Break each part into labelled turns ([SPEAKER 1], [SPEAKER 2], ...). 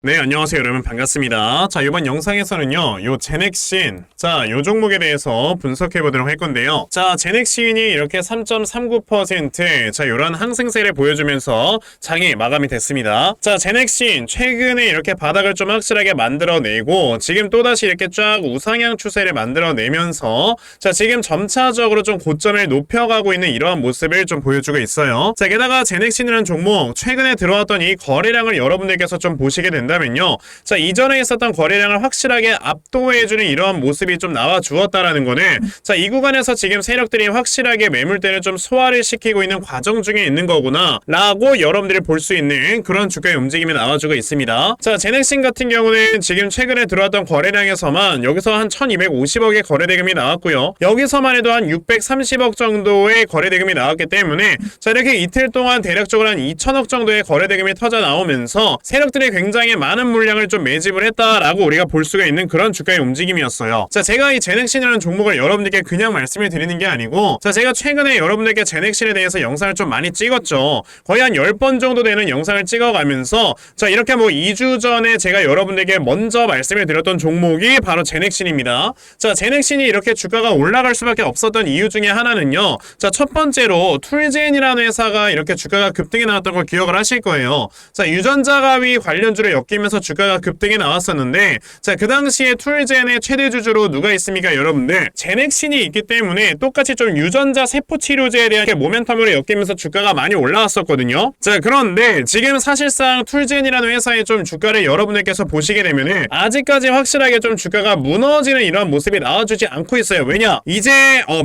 [SPEAKER 1] 네, 안녕하세요 여러분, 반갑습니다. 자, 이번 영상에서는요 요 제넥신, 요 종목에 대해서 분석해 보도록 할 건데요. 자, 제넥신이 이렇게 3.39% 요런 항승세를 보여주면서 장이 마감이 됐습니다. 자, 제넥신 최근에 이렇게 바닥을 좀 확실하게 만들어내고 지금 또다시 이렇게 쫙 우상향 추세를 만들어내면서 자, 지금 점차적으로 좀 고점을 높여가고 있는 이러한 모습을 좀 보여주고 있어요. 자, 게다가 제넥신이라는 종목 최근에 들어왔던 이 거래량을 여러분들께서 좀 보시게 된다 면요. 자, 이전에 있었던 거래량을 확실하게 압도해주는 이러한 모습이 좀 나와 주었다라는 거는 자, 이 구간에서 지금 세력들이 확실하게 매물대를 좀 소화를 시키고 있는 과정 중에 있는 거구나 라고 여러분들이 볼 수 있는 그런 주가의 움직임이 나와주고 있습니다. 자, 제넥신 같은 경우는 지금 최근에 들어왔던 거래량에서만 여기서 한 1250억의 거래대금이 나왔고요. 여기서만 해도 한 630억 정도의 거래대금이 나왔기 때문에 자, 이렇게 이틀 동안 대략적으로 한 2000억 정도의 거래대금이 터져 나오면서 세력들이 굉장히 많은 물량을 좀 매집을 했다라고 우리가 볼 수가 있는 그런 주가의 움직임이었어요. 자, 제가 이 제넥신이라는 종목을 여러분들께 그냥 말씀을 드리는 게 아니고 자, 제가 최근에 여러분들께 제넥신에 대해서 영상을 좀 많이 찍었죠. 거의 한 10번 정도 되는 영상을 찍어가면서 자, 이렇게 뭐 2주 전에 제가 여러분들께 먼저 말씀을 드렸던 종목이 바로 제넥신입니다. 자, 제넥신이 이렇게 주가가 올라갈 수밖에 없었던 이유 중에 하나는요. 자, 첫 번째로 툴젠이라는 회사가 이렇게 주가가 급등이 나왔던 걸 기억을 하실 거예요. 자, 유전자 가위 관련주를 엮이면서 주가가 급등이 나왔었는데 자, 그 당시에 툴젠의 최대 주주로 누가 있습니까 여러분들? 제넥신이 있기 때문에 똑같이 좀 유전자 세포 치료제에 대한 모멘텀으로 엮이면서 주가가 많이 올라왔었거든요. 자, 그런데 지금 사실상 툴젠이라는 회사의 좀 주가를 여러분들께서 보시게 되면은 아직까지 확실하게 좀 주가가 무너지는 이런 모습이 나와주지 않고 있어요. 왜냐? 이제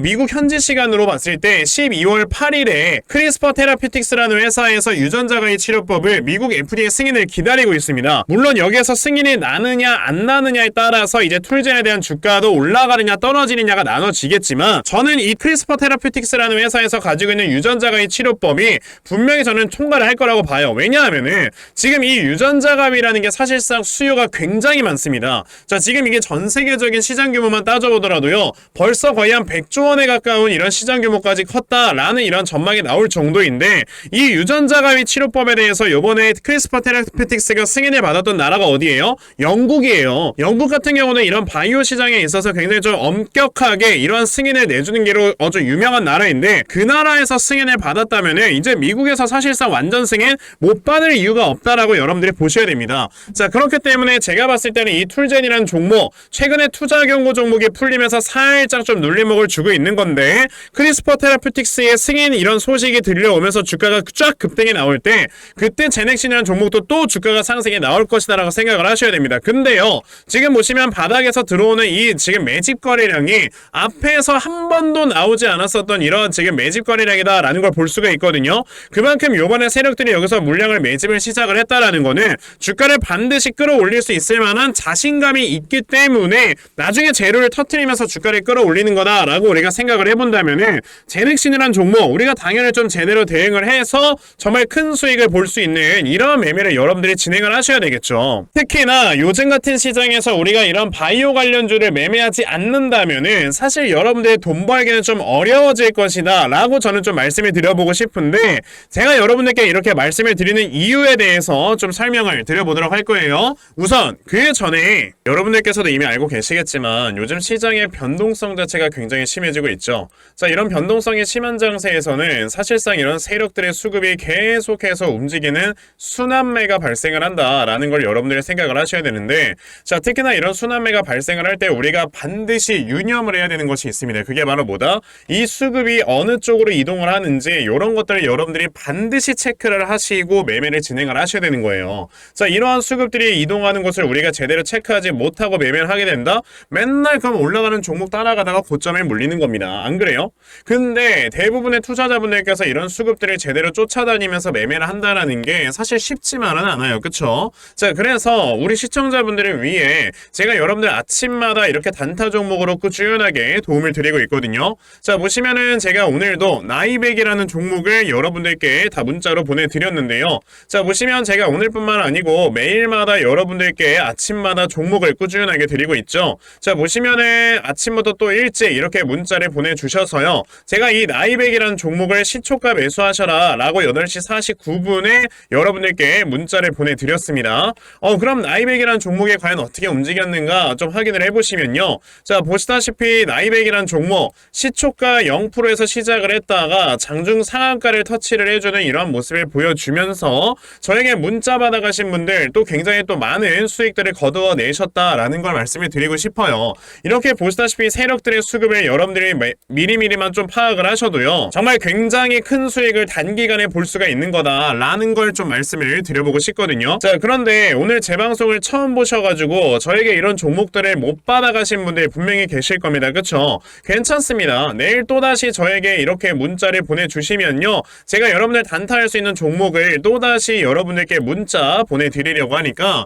[SPEAKER 1] 미국 현지 시간으로 봤을 때 12월 8일에 크리스퍼 테라피틱스라는 회사에서 유전자 가위 치료법을 미국 FDA 승인을 기다리고 있습니다. 물론 여기에서 승인이 나느냐 안 나느냐에 따라서 이제 툴젠에 대한 주가도 올라가느냐 떨어지느냐가 나눠지겠지만 저는 이 크리스퍼 테라피틱스라는 회사에서 가지고 있는 유전자 가위 치료법이 분명히 저는 통과를 할 거라고 봐요. 왜냐하면은 지금 이 유전자 가위라는 게 사실상 수요가 굉장히 많습니다. 자, 지금 이게 전 세계적인 시장 규모만 따져보더라도요 벌써 거의 한 100조 원에 가까운 이런 시장 규모까지 컸다라는 이런 전망이 나올 정도인데 이 유전자 가위 치료법에 대해서 요번에 크리스퍼 테라피틱스가 승인을 받았던 나라가 어디예요? 영국이에요. 영국 같은 경우는 이런 바이오 시장에 있어서 굉장히 좀 엄격하게 이러한 승인을 내주는 게로 아주 유명한 나라인데 그 나라에서 승인을 받았다면은 이제 미국에서 사실상 완전 승인 못 받을 이유가 없다라고 여러분들이 보셔야 됩니다. 자, 그렇기 때문에 제가 봤을 때는 이 툴젠이라는 종목 최근에 투자 경고 종목이 풀리면서 살짝 좀 눌림목을 주고 있는 건데 크리스퍼 테라피틱스의 승인 이런 소식이 들려오면서 주가가 쫙 급등이 나올 때 그때 제넥신이라는 종목도 또 주가가 상승이 나올 것이다라고 생각을 하셔야 됩니다. 근데요 지금 보시면 바닥에서 들어오는 이 지금 매집 거래량이 앞에서 한 번도 나오지 않았었던 이런 지금 매집 거래량이다 라는 걸 볼 수가 있거든요. 그만큼 요번에 세력들이 여기서 물량을 매집을 시작을 했다라는 거는 주가를 반드시 끌어올릴 수 있을 만한 자신감이 있기 때문에 나중에 재료를 터트리면서 주가를 끌어올리는 거다라고 우리가 생각을 해본다면은 제넥신이란 종목 우리가 당연히 좀 제대로 대응을 해서 정말 큰 수익을 볼 수 있는 이런 매매를 여러분들이 진행을 하셔야 되겠죠. 특히나 요즘 같은 시장에서 우리가 이런 바이오 관련주를 매매하지 않는다면은 사실 여러분들의 돈 벌기는 좀 어려워질 것이다 라고 저는 좀 말씀을 드려보고 싶은데 제가 여러분들께 이렇게 말씀을 드리는 이유에 대해서 좀 설명을 드려보도록 할 거예요. 우선 그 전에 여러분들께서도 이미 알고 계시겠지만 요즘 시장의 변동성 자체가 굉장히 심해지고 있죠. 자, 이런 변동성이 심한 장세에서는 사실상 이런 세력들의 수급이 계속해서 움직이는 순환매가 발생을 한다라는 걸 여러분들이 생각을 하셔야 되는데 자, 특히나 이런 순환매가 발생을 할 때 우리가 반드시 유념을 해야 되는 것이 있습니다. 그게 바로 뭐다? 이 수급이 어느 쪽으로 이동을 하는지 이런 것들을 여러분들이 반드시 체크를 하시고 매매를 진행을 하셔야 되는 거예요. 자, 이러한 수급들이 이동하는 것을 우리가 제대로 체크하지 못하고 매매를 하게 된다? 맨날 그럼 올라가는 종목 따라가다가 고점에 물리는 겁니다. 안 그래요? 근데 대부분의 투자자분들께서 이런 수급들을 제대로 쫓아다니면서 매매를 한다는 게 사실 쉽지만은 않아요. 그쵸? 자, 그래서 우리 시청자분들을 위해 제가 여러분들 아침마다 이렇게 단타 종목으로 꾸준하게 도움을 드리고 있거든요. 자, 보시면은 제가 오늘도 나이백이라는 종목을 여러분들께 다 문자로 보내드렸는데요. 자, 보시면 제가 오늘뿐만 아니고 매일마다 여러분들께 아침마다 종목을 꾸준하게 드리고 있죠. 자, 보시면은 아침부터 또 일찍 이렇게 문자를 보내주셔서요. 제가 이 나이백이라는 종목을 시초가 매수하셔라 라고 8시 49분에 여러분들께 문자를 보내드렸습니다. 있습니다. 그럼 나이백이란 종목에 과연 어떻게 움직였는가 좀 확인을 해보시면요. 자, 보시다시피 나이백이란 종목 시초가 0%에서 시작을 했다가 장중 상한가를 터치를 해주는 이런 모습을 보여주면서 저에게 문자 받아가신 분들 또 굉장히 또 많은 수익들을 거두어내셨다라는 걸 말씀을 드리고 싶어요. 이렇게 보시다시피 세력들의 수급을 여러분들이 미리미리만 좀 파악을 하셔도요. 정말 굉장히 큰 수익을 단기간에 볼 수가 있는 거다라는 걸 좀 말씀을 드려보고 싶거든요. 자, 그런데 오늘 제 방송을 처음 보셔가지고 저에게 이런 종목들을 못 받아가신 분들 분명히 계실 겁니다. 그쵸? 괜찮습니다. 내일 또다시 저에게 이렇게 문자를 보내주시면요. 제가 여러분들 단타할 수 있는 종목을 또다시 여러분들께 문자 보내드리려고 하니까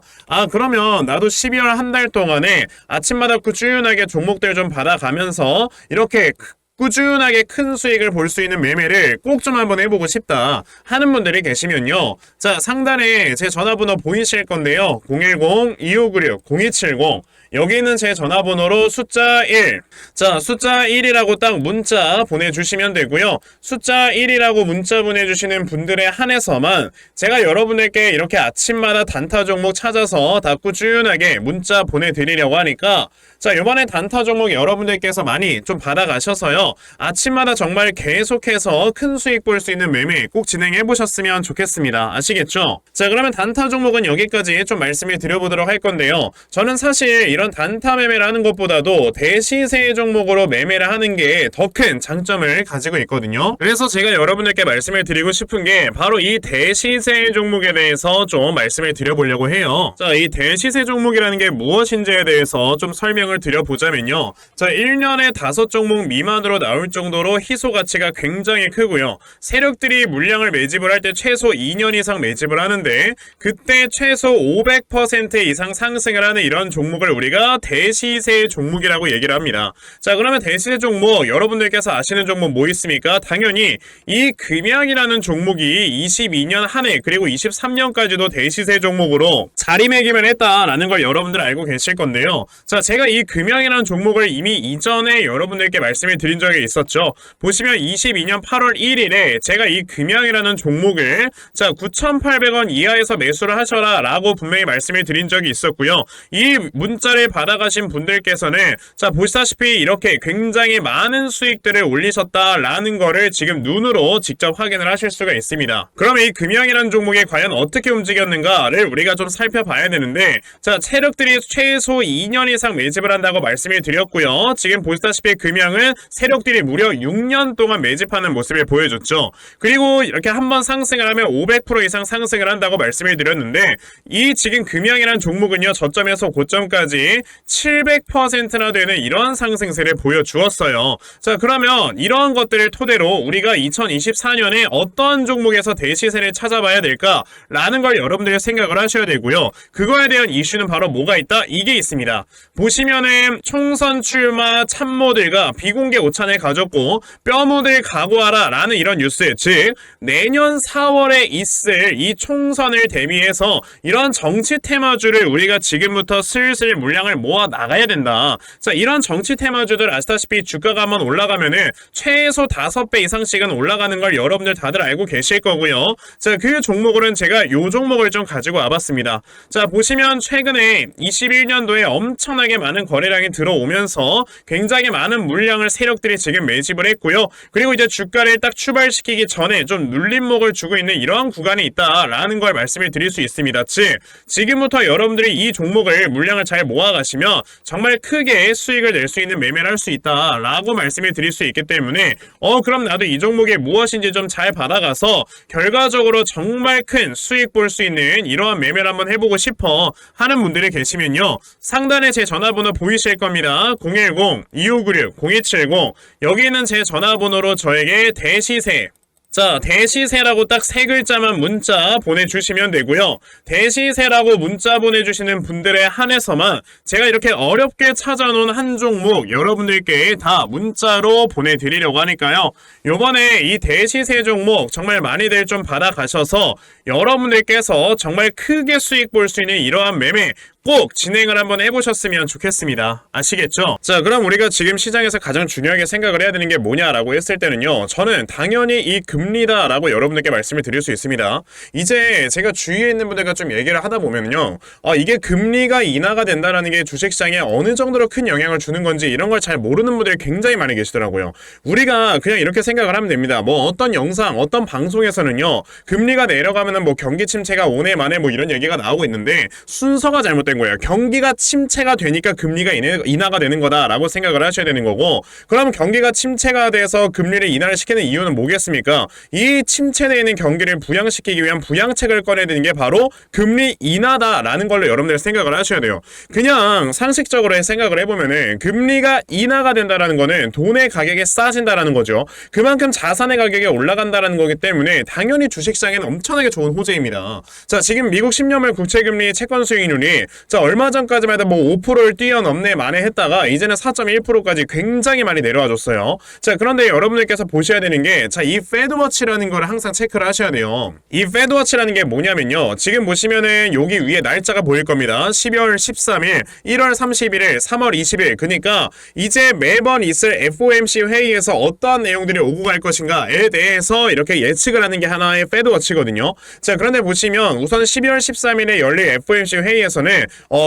[SPEAKER 1] 그러면 나도 12월 한 달 동안에 아침마다 꾸준하게 종목들 좀 받아가면서 이렇게 꾸준하게 큰 수익을 볼 수 있는 매매를 꼭 좀 한번 해보고 싶다 하는 분들이 계시면요. 자, 상단에 제 전화번호 보이실 건데요. 010-2596-0270 여기 있는 제 전화번호로 숫자 1. 자, 숫자 1이라고 딱 문자 보내주시면 되고요. 숫자 1이라고 문자 보내주시는 분들에 한해서만 제가 여러분들께 이렇게 아침마다 단타 종목 찾아서 다 꾸준하게 문자 보내드리려고 하니까 자, 이번에 단타 종목 여러분들께서 많이 좀 받아가셔서요. 아침마다 정말 계속해서 큰 수익 볼 수 있는 매매 꼭 진행해 보셨으면 좋겠습니다. 아시겠죠? 자, 그러면 단타 종목은 여기까지 좀 말씀을 드려보도록 할 건데요. 저는 사실 이런 단타 매매를 하는 것보다도 대시세 종목으로 매매를 하는 게 더 큰 장점을 가지고 있거든요. 그래서 제가 여러분들께 말씀을 드리고 싶은 게 바로 이 대시세 종목에 대해서 좀 말씀을 드려보려고 해요. 자, 이 대시세 종목이라는 게 무엇인지에 대해서 좀 설명을 드려보자면요. 자, 1년에 5종목 미만으로 나올 정도로 희소 가치가 굉장히 크고요. 세력들이 물량을 매집을 할 때 최소 2년 이상 매집을 하는데 그때 최소 500% 이상 상승을 하는 이런 종목을 우리가 대시세 종목이라고 얘기를 합니다. 자, 그러면 대시세 종목 여러분들께서 아시는 종목 뭐 있습니까? 당연히 이 금양이라는 종목이 22년 한 해 그리고 23년까지도 대시세 종목으로 자리매김을 했다라는 걸 여러분들 알고 계실 건데요. 자, 제가 이 금양이라는 종목을 이미 이전에 여러분들께 말씀을 드린 적이 있었죠. 보시면 22년 8월 1일에 제가 이 금양이라는 종목을 자 9,800원 이하에서 매수를 하셔라 라고 분명히 말씀을 드린 적이 있었고요. 이 문자를 받아가신 분들께서는 자 보시다시피 이렇게 굉장히 많은 수익들을 올리셨다라는 거를 지금 눈으로 직접 확인을 하실 수가 있습니다. 그러면 이 금양이라는 종목이 과연 어떻게 움직였는가를 우리가 좀 살펴봐야 되는데 자 세력들이 최소 2년 이상 매집을 한다고 말씀을 드렸고요. 지금 보시다시피 금양은 세력들이 무려 6년 동안 매집하는 모습을 보여줬죠. 그리고 이렇게 한번 상승을 하면 500% 이상 상승을 한다고 말씀을 드렸는데 이 지금 금양이라는 종목은요. 저점에서 고점까지 700%나 되는 이런 상승세를 보여주었어요. 자, 그러면 이러한 것들을 토대로 우리가 2024년에 어떤 종목에서 대시세를 찾아봐야 될까라는 걸 여러분들이 생각을 하셔야 되고요. 그거에 대한 이슈는 바로 뭐가 있다? 이게 있습니다. 보시면은 총선 출마 참모들과 비공개 오찬을 가졌고 뼈묻을 각오하라 라는 이런 뉴스, 즉 내년 4월에 있을 이 총선을 대비해서 이런 정치 테마주를 우리가 지금부터 슬슬 물량을 모아 나가야 된다. 자, 이런 정치 테마주들 아시다시피 주가가 한번 올라가면은 최소 5배 이상씩은 올라가는 걸 여러분들 다들 알고 계실 거고요. 자, 그 종목으로는 제가 요 종목을 좀 가지고 와봤습니다. 자, 보시면 최근에 21년도에 엄청나게 많은 거래량이 들어오면서 굉장히 많은 물량을 세력들이 지금 매집을 했고요. 그리고 이제 주가를 딱 출발시키기 전에 좀 눌림목을 주고 있는 이러한 구간이 있다라는 걸 말씀을 드릴 수 있습니다. 즉 지금부터 여러분들이 이 종목을 물량을 잘 모아가시면 정말 크게 수익을 낼 수 있는 매매를 할 수 있다라고 말씀을 드릴 수 있기 때문에 그럼 나도 이 종목이 무엇인지 좀 잘 받아가서 결과적으로 정말 큰 수익 볼 수 있는 이러한 매매를 한번 해보고 싶어 하는 분들이 계시면요. 상단에 제 전화번호 보이실 겁니다. 010-2596-0270 여기 있는 제 전화번호로 저에게 대시세 자, 대시세라고 딱 3글자만 문자 보내주시면 되고요. 대시세라고 문자 보내주시는 분들에 한해서만 제가 이렇게 어렵게 찾아놓은 한 종목 여러분들께 다 문자로 보내드리려고 하니까요. 요번에 이 대시세 종목 정말 많이들 좀 받아가셔서 여러분들께서 정말 크게 수익 볼 수 있는 이러한 매매 꼭 진행을 한번 해보셨으면 좋겠습니다. 아시겠죠? 자, 그럼 우리가 지금 시장에서 가장 중요하게 생각을 해야 되는 게 뭐냐라고 했을 때는요, 저는 당연히 이 금리다라고 여러분들께 말씀을 드릴 수 있습니다. 이제 제가 주위에 있는 분들과 좀 얘기를 하다 보면요, 이게 금리가 인하가 된다라는 게 주식시장에 어느 정도로 큰 영향을 주는 건지 이런 걸 잘 모르는 분들이 굉장히 많이 계시더라고요. 우리가 그냥 이렇게 생각을 하면 됩니다. 뭐 어떤 영상, 어떤 방송에서는요, 금리가 내려가면은 뭐 경기 침체가 오네 마네 뭐 이런 얘기가 나오고 있는데 순서가 잘못된 거예요. 경기가 침체가 되니까 금리가 인하가 되는 거다라고 생각을 하셔야 되는 거고, 그럼 경기가 침체가 돼서 금리를 인하를 시키는 이유는 뭐겠습니까? 이 침체되어 있는 경기를 부양시키기 위한 부양책을 꺼내야 되는 게 바로 금리 인하다라는 걸로 여러분들 생각을 하셔야 돼요. 그냥 상식적으로 생각을 해보면은 금리가 인하가 된다라는 거는 돈의 가격이 싸진다라는 거죠. 그만큼 자산의 가격이 올라간다라는 거기 때문에 당연히 주식시장에는 엄청나게 좋은 호재입니다. 자, 지금 미국 10년물 국채금리 채권 수익률이 자, 얼마 전까지만 해도 뭐 5%를 뛰어넘네 만에 했다가 이제는 4.1%까지 굉장히 많이 내려와 줬어요. 자, 그런데 여러분들께서 보셔야 되는 게, 자, 이 페드워치라는 거를 항상 체크를 하셔야 돼요. 이 페드워치라는 게 뭐냐면요, 지금 보시면은 여기 위에 날짜가 보일 겁니다. 12월 13일, 1월 31일, 3월 20일. 그러니까 이제 매번 있을 FOMC 회의에서 어떠한 내용들이 오고 갈 것인가에 대해서 이렇게 예측을 하는 게 하나의 페드워치거든요. 자, 그런데 보시면 우선 12월 13일에 열릴 FOMC 회의에서는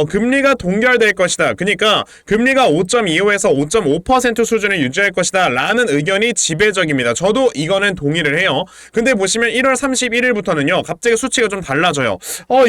[SPEAKER 1] 금리가 동결될 것이다. 그러니까 금리가 5.25에서 5.5% 수준을 유지할 것이다 라는 의견이 지배적입니다. 저도 이거는 동의를 해요. 근데 보시면 1월 31일부터는요, 갑자기 수치가 좀 달라져요.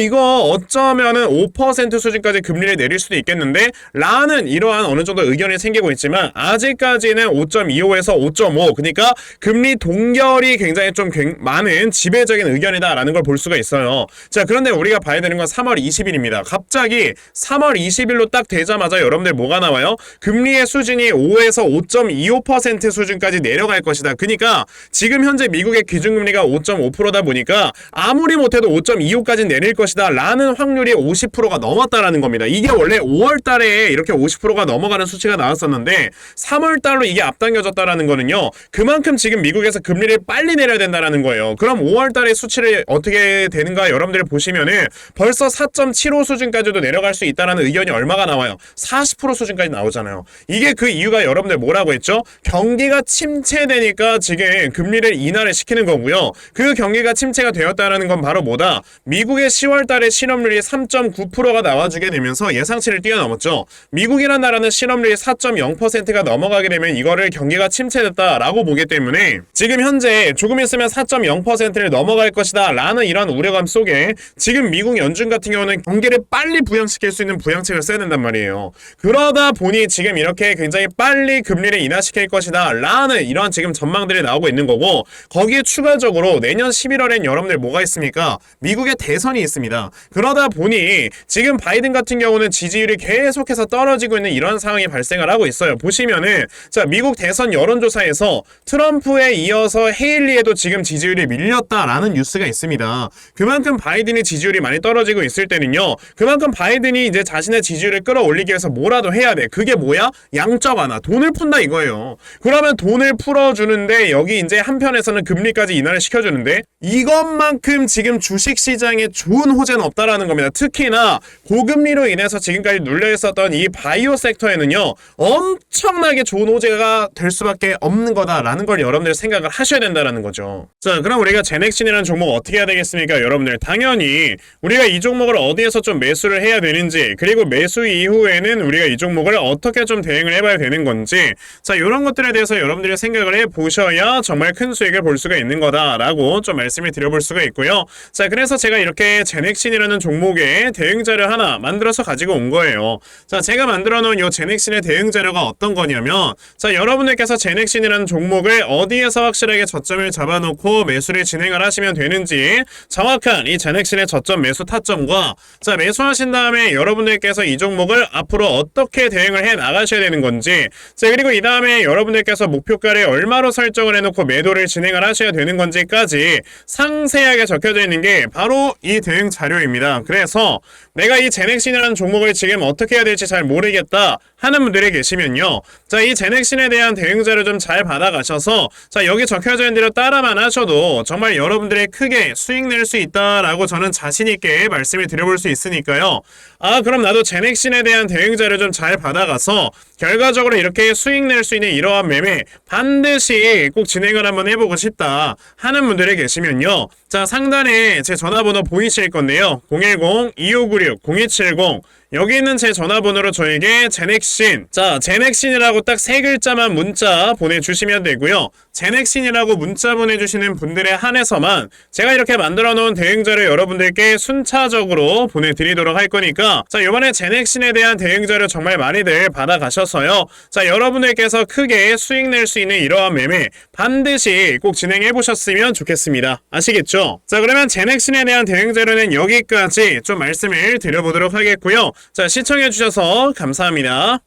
[SPEAKER 1] 이거 어쩌면은 5% 수준까지 금리를 내릴 수도 있겠는데 라는 이러한 어느 정도 의견이 생기고 있지만, 아직까지는 5.25에서 5.5, 그러니까 금리 동결이 굉장히 좀 많은 지배적인 의견이다 라는 걸 볼 수가 있어요. 자, 그런데 우리가 봐야 되는 건 3월 20일입니다. 갑자기 3월 20일로 딱 되자마자 여러분들 뭐가 나와요? 금리의 수준이 5에서 5.25% 수준까지 내려갈 것이다. 그러니까 지금 현재 미국의 기준금리가 5.5%다 보니까 아무리 못해도 5.25까지 내릴 것이다 라는 확률이 50%가 넘었다라는 겁니다. 이게 원래 5월 달에 이렇게 50%가 넘어가는 수치가 나왔었는데 3월 달로 이게 앞당겨졌다라는 거는요, 그만큼 지금 미국에서 금리를 빨리 내려야 된다라는 거예요. 그럼 5월 달의 수치를 어떻게 되는가 여러분들이 보시면은 벌써 4.75 수준까지도 내려갈 수 있다는 의견이 얼마가 나와요? 40% 수준까지 나오잖아요. 이게 그 이유가 여러분들 뭐라고 했죠? 경기가 침체되니까 지금 금리를 인하를 시키는 거고요. 그 경기가 침체가 되었다는 건 바로 뭐다? 미국의 10월 달에 실업률이 3.9%가 나와주게 되면서 예상치를 뛰어넘었죠. 미국이란 나라는 실업률이 4.0%가 넘어가게 되면 이거를 경기가 침체됐다라고 보기 때문에 지금 현재 조금 있으면 4.0%를 넘어갈 것이다 라는 이런 우려감 속에 지금 미국 연준 같은 경우는 경기를 빨리 부양시킬 수 있는 부양책을 써야 된단 말이에요. 그러다 보니 지금 이렇게 굉장히 빨리 금리를 인하시킬 것이다 라는 이런 지금 전망들이 나오고 있는 거고, 거기에 추가적으로 내년 11월엔 여러분들 뭐가 있습니까? 미국의 대선이 있습니다. 그러다 보니 지금 바이든 같은 경우는 지지율이 계속해서 떨어지고 있는 이런 상황이 발생을 하고 있어요. 보시면은 자, 미국 대선 여론조사에서 트럼프에 이어서 헤일리에도 지금 지지율이 밀렸다라는 뉴스가 있습니다. 그만큼 바이든의 지지율이 많이 떨어지고 있을 때는요, 그만큼 바이든이 이제 자신의 지지율을 끌어올리기 위해서 뭐라도 해야 돼. 그게 뭐야? 양적 완화, 돈을 푼다 이거예요. 그러면 돈을 풀어주는데 여기 이제 한편에서는 금리까지 인하를 시켜주는데 이것만큼 지금 주식시장에 좋은 호재는 없다라는 겁니다. 특히나 고금리로 인해서 지금까지 눌려있었던 이 바이오 섹터에는요, 엄청나게 좋은 호재가 될 수밖에 없는 거다라는 걸 여러분들 생각을 하셔야 된다라는 거죠. 자, 그럼 우리가 제넥신이라는 종목 어떻게 해야 되겠습니까? 여러분들 당연히 우리가 이 종목을 어디에서 좀 매수를 해야 되는지, 그리고 매수 이후에는 우리가 이 종목을 어떻게 좀 대응을 해봐야 되는 건지, 자, 이런 것들에 대해서 여러분들이 생각을 해보셔야 정말 큰 수익을 볼 수가 있는 거다라고 좀 말씀을 드려볼 수가 있고요. 자, 그래서 제가 이렇게 제넥신이라는 종목의 대응 자료 하나 만들어서 가지고 온 거예요. 자, 제가 만들어 놓은 이 제넥신의 대응 자료가 어떤 거냐면, 자, 여러분들께서 제넥신이라는 종목을 어디에서 확실하게 저점을 잡아놓고 매수를 진행을 하시면 되는지 정확한 이 제넥신의 저점 매수 타점과, 자, 매수하신 다음에 여러분들께서 이 종목을 앞으로 어떻게 대응을 해 나가셔야 되는 건지, 자, 그리고 이 다음에 여러분들께서 목표가를 얼마로 설정을 해놓고 매도를 진행을 하셔야 되는 건지까지 상세하게 적혀져 있는 게 바로 이 대응 자료입니다. 그래서 내가 이 제넥신이라는 종목을 지금 어떻게 해야 될지 잘 모르겠다 하는 분들이 계시면요, 자, 이 제넥신에 대한 대응 자료 좀 잘 받아가셔서, 자, 여기 적혀져 있는 대로 따라만 하셔도 정말 여러분들이 크게 수익 낼 수 있다라고 저는 자신 있게 말씀을 드려볼 수 있으니까요. 하시면요. 아, 그럼 나도 제넥신에 대한 대응자를 좀 잘 받아가서 결과적으로 이렇게 수익 낼 수 있는 이러한 매매 반드시 꼭 진행을 한번 해보고 싶다 하는 분들이 계시면요. 자, 상단에 제 전화번호 보이실 건데요. 010-2596-0270 여기 있는 제 전화번호로 저에게 제넥신, 자, 제넥신이라고 딱 세 글자만 문자 보내주시면 되고요. 제넥신이라고 문자 보내주시는 분들에 한해서만 제가 이렇게 만들어 놓은 대응자를 여러분들께 순차적으로 보내드리도록 할 거니까, 자, 이번에 제넥신에 대한 대응자를 정말 많이들 받아가셔서요. 자, 여러분들께서 크게 수익 낼 수 있는 이러한 매매 반드시 꼭 진행해 보셨으면 좋겠습니다. 아시겠죠? 자, 그러면 제넥신에 대한 대응자료는 여기까지 좀 말씀을 드려보도록 하겠고요. 자, 시청해주셔서 감사합니다.